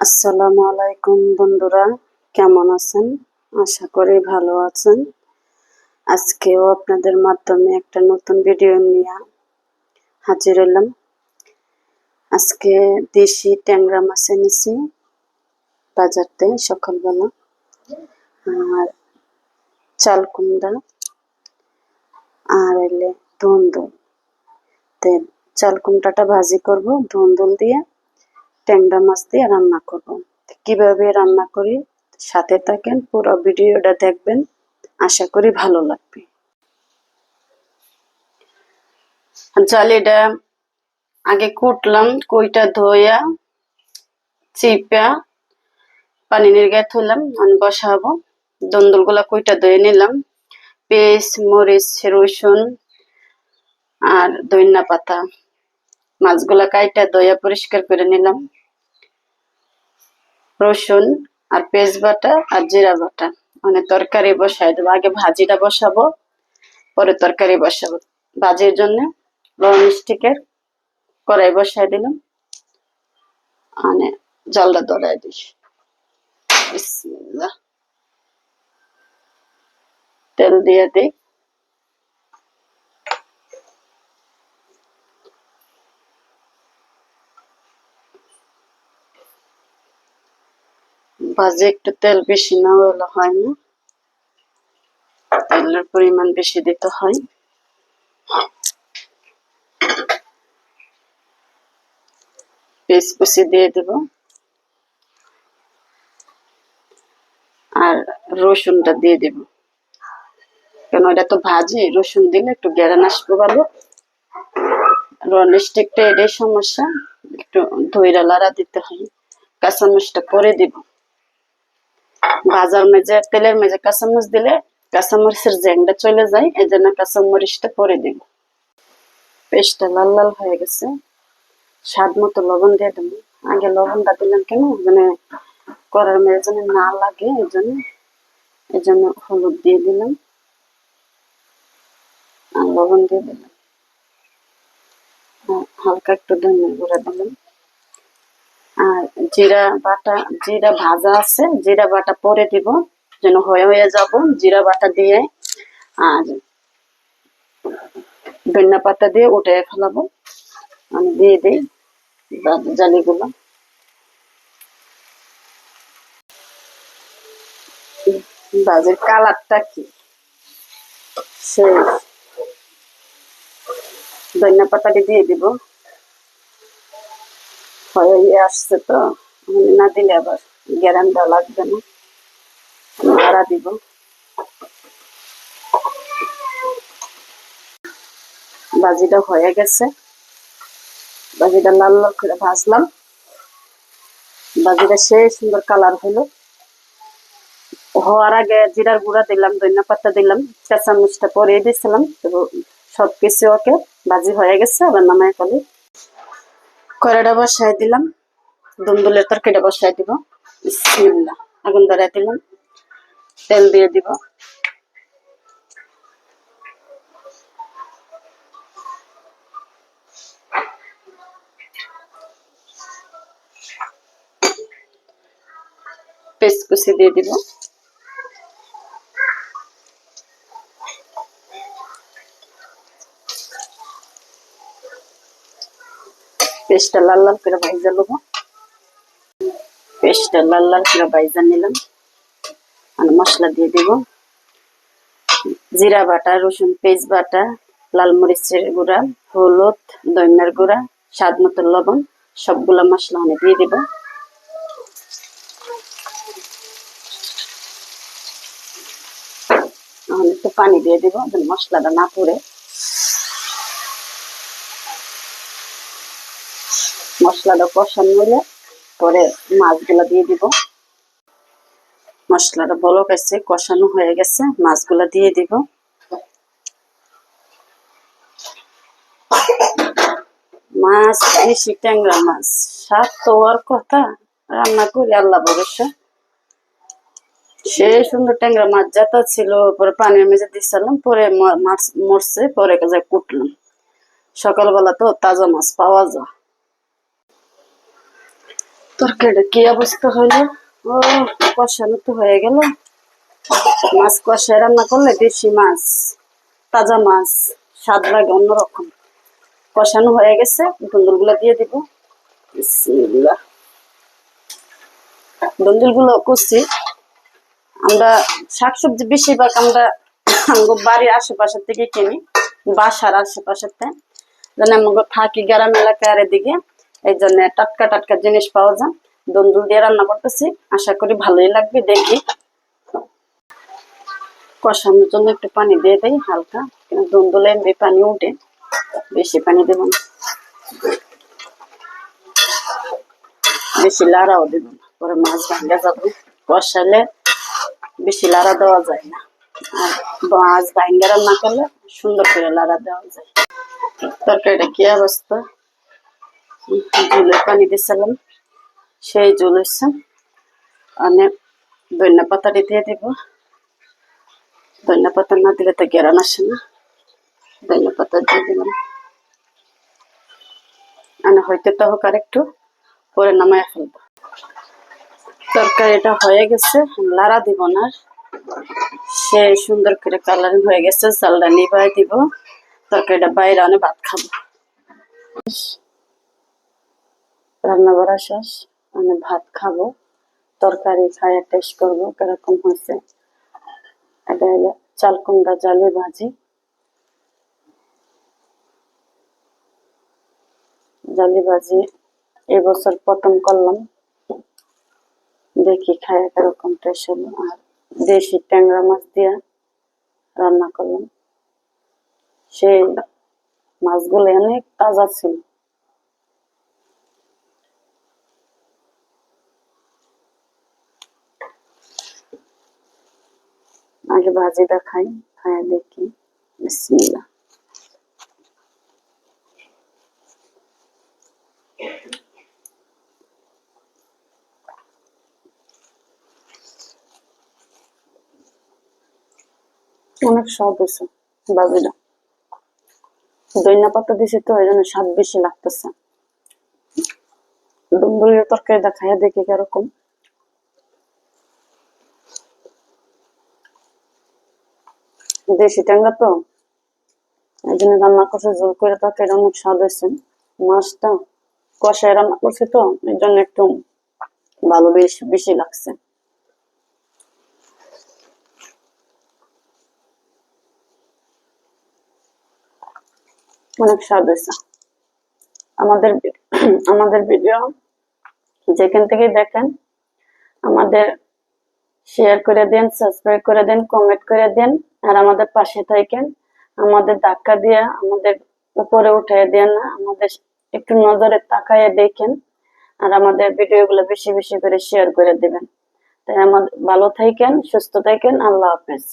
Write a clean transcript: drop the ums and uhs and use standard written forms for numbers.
আসসালামু আলাইকুম বন্ধুরা, কেমন আছেন? আশা করি ভালো আছেন। আজকেও আপনাদের মাধ্যমে একটা নতুন ভিডিও নিয়ে হাজির হলাম। আজকে দেশি ট্যাংরা মাছ এনেছি বাজারতে সকালবেলা, আর চাল কুমড়া আর এলে ধুন্দুল। চাল কুমড়াটা ভাজি করব, ধুন্দুল দিয়ে ট্যাংরা মাছ দিয়ে রান্না করব। কিভাবে রান্না করি সাথে থাকেন, পুরো ভিডিওটা দেখবেন, আশা করি ভালো লাগবে। জালিটা আগে কুটলাম, কইটা ধোয়া চিপা পানি নির্গায় থইলাম, আমি বসাবো। দন্দল গুলা কইটা ধুয়ে নিলাম, পেঁয়াজ মরিচ রসুন আর ধনিয়া পাতা, মাছগুলা কাইটা ধোয়া পরিষ্কার করে নিলাম। রসুন আর পেঁয়াজ বাটা আর জিরা বাটা, মানে তরকারি বসাই দেবো। আগে ভাজিটা বসাবো, পরে তরকারি বসাবো। ভাজির জন্য নন স্টিকের কড়াই বসাই দিলাম, মানে জলটা ধরাই দিস। বিসমিল্লাহ, তেল দিয়ে দিই। ভাজে একটু তেল বেশি না হলে হয় না, তেলের পরিমাণ বেশি দিতে হয়। পেঁয়াজ কুচি দিয়ে দেব আর রসুনটা দিয়ে দেব, কেন এটা তো ভাজি, রসুন দিলে একটু গ্যারান আসবে ভালো। ননস্টিকটা এটাই সমস্যা, একটু ধইরা লাড়া দিতে হয়। কাঁচামরিচটা পরে দিব। ভাজার মেজে তেলের মেজে কাঁচামরিচ দিলে কাঁচামরিচের জ্যাংটা চলে যায়, এই জন্য কাঁচামরিচটা পরে দিব। পেস্টটা লাল লাল হয়ে গেছে, স্বাদ মতো লবণ দিয়ে দেবো। আগে লবণটা দিলাম কেন, মানে করার মেয়ে যেন না লাগে, এই জন্য হলুদ দিয়ে দিলাম আর লবণ দিয়ে দিলাম, হালকা একটু ধনিয়া গুঁড়া দিলাম। আর জিরা বাটা, জিরা ভাজা আছে, জিরা বাটা পরে দিব, যেন হয়ে হয়ে যাব। জিরা বাটা দিয়ে আর ধনিয়া পাতা দিয়ে উঠে ফেলাবো। আমি দিয়ে দিই জালিগুলো। ভাজির কালারটা কি সেই, ধনিয়া পাতাটি দিয়ে দিব। হয়ে আসছে তো, না দিলে আবার গ্যারান্টা লাগবে না, নাড়া দিব। ভাজিটা হয়ে গেছে, ভাজিটা লাল লাল করে ভাজলাম। ভাজিটা সেই সুন্দর কালার হলো। হওয়ার আগে জিরার গুঁড়া দিলাম, ধনিয়া পাতা দিলাম, কাঁচামরিচটা পরে দিয়েছিলাম। তো সবকিছু ওকে, ভাজি হয়ে গেছে, আবার নামায় ফেলি। কড়াইটা বসাই দিলাম, দুন্দুলের তরকারিটা বসাই দিব। বিসমিল্লাহ, আগুন ধরাই দিলাম, তেল দিয়ে দিব। পেঁয়াজ কুচি দিয়ে দিব, পেস্টটা লাল লাল করে ভাইজা নেবো। পেস্টটা লাল লাল করে ভাইজা নিলাম, আর মশলা দিয়ে দিব। জিরা বাটা, রসুন পেঁয়াজ বাটা, লাল মরিচের গুঁড়া, হলুদ, ধনিয়ার গুঁড়া, স্বাদ মতো লবণ, সবগুলা মশলা আমি দিয়ে দিব। একটু পানি দিয়ে দিব, মশলাটা না পুড়ে। মশলাটা কষানো হলে পরে মাছগুলা দিয়ে দিব। মশলাটা বলক আছে, কষানো হয়ে গেছে, মাছগুলা দিয়ে দিব। মাছ দেশি ট্যাংরা মাছ, স্বাদ তো হওয়ার কথা, রান্না করি আল্লাহ ভরসা। সে সুন্দর ট্যাংরা মাছ যাতা ছিল, পরে পানির মেঝে দিছিলাম, পরে মাছ মরছে, পরে কাজে কুটলাম। সকালবেলা তো তাজা মাছ পাওয়া যায়। তরকারিটা কি অবস্থা হইলো। ও, কষানো তো হয়ে গেল। মাছ কষায় রান্না করলে দেশি মাছ, তাজা মাছ স্বাদ লাগে অন্যরকম। কষানো হয়ে গেছে, ধুন্দুল গুলা দিয়ে দিব। বিসমিল্লাহ। ধুন্দুল গুলো করছি আমরা, শাকসবজি বেশিরভাগ আমরা বাড়ির আশেপাশের থেকে কিনি, বাসার আশেপাশের থেকে। যেন আমাকে থাকি গ্রাম এলাকার এদিকে, এই জন্য টাটকা টাটকা জিনিস পাওয়া যায়। ধুন্দুল দিয়ে রান্না করতেছি, আশা করি ভালোই লাগবে। দেখি, কষানোর জন্য একটু পানি দিয়ে দেই হালকা, কিন্তু ধুন্দুলে এমনি পানি উঠে, বেশি পানি দেব না, বেশি লাড়াও দেব না, পরে মাছ ভাঙ্গা যাবে। কষালে বেশি লাড়া দেওয়া যায় না, আর মাছ ভাঙ্গা রান্না করলে সুন্দর করে লাড়া দেওয়া যায়। তরকারিটা কি অবস্থা, ঝুলের পানি দিয়েছিলাম, সেই ঝুল হচ্ছে। অনেক ধনিয়া পাতাটি দিয়ে দিব। ধনিয়া পাতা না দিলে তো গেরান আসে না, ধনিয়া পাতা দিয়ে দিলাম। হইতে তো হোক, আর একটু পরে নামায় ফেলবো। তরকারিটা হয়ে গেছে, লাড়া দিব না, সে সুন্দর করে কালারিং হয়ে গেছে। চালটা নিবাই দিব, তরকারিটা বাইরে অনেক ভাত খাবো। রান্না করা শেষ, আমি ভাত খাবো। তরকারি খাইয়ে টেস্ট করবো কিরকম হয়েছে। এটা হলো চাল কুমড়া জালি ভাজি। জালি ভাজি এবছর প্রথম করলাম, দেখি খাইয়ে কিরকম টেস্ট হলো। আর দেশি ট্যাংরা মাছ দিয়ে রান্না করলাম, সেই মাছগুলো অনেক তাজা ছিল। আগে ভাজিটা খাই, খাইয়ে দেখি। বিসমিল্লাহ। অনেক স্বাদ হয়েছে ভাজিটা, ধনিয়া পাতা দিছি তো, এই জন্য স্বাদ বেশি লাগতেছে। ডুমুরের তরকারিটা খাইয়ে দেখি কিরকম। দেশি ট্যাংরা তো, এই জন্য রান্না করছে জোর করে, তরকারিটা অনেক স্বাদ হয়েছে। মাছটা কষায় রান্না করছে তো, এই জন্য একটু ভালো বেশি বেশি লাগছে। অনেক স্বাদ হয়েছে। আমাদের আমাদের ভিডিও যেখান থেকে দেখেন, আমাদের শেয়ার করে দেন, সাবস্ক্রাইব করে দেন, কমেন্ট করে দেন, আর আমাদের পাশে থাকেন। আমাদের ধাক্কা দিয়ে আমাদের উপরে উঠে দেন না, আমাদের একটু নজরে তাকাইয়ে দেখেন। আর আমাদের ভিডিওগুলো বেশি বেশি করে শেয়ার করে দিবেন। তাই আমাদের ভালো থাকেন, সুস্থ থাকেন। আল্লাহ হাফেজ।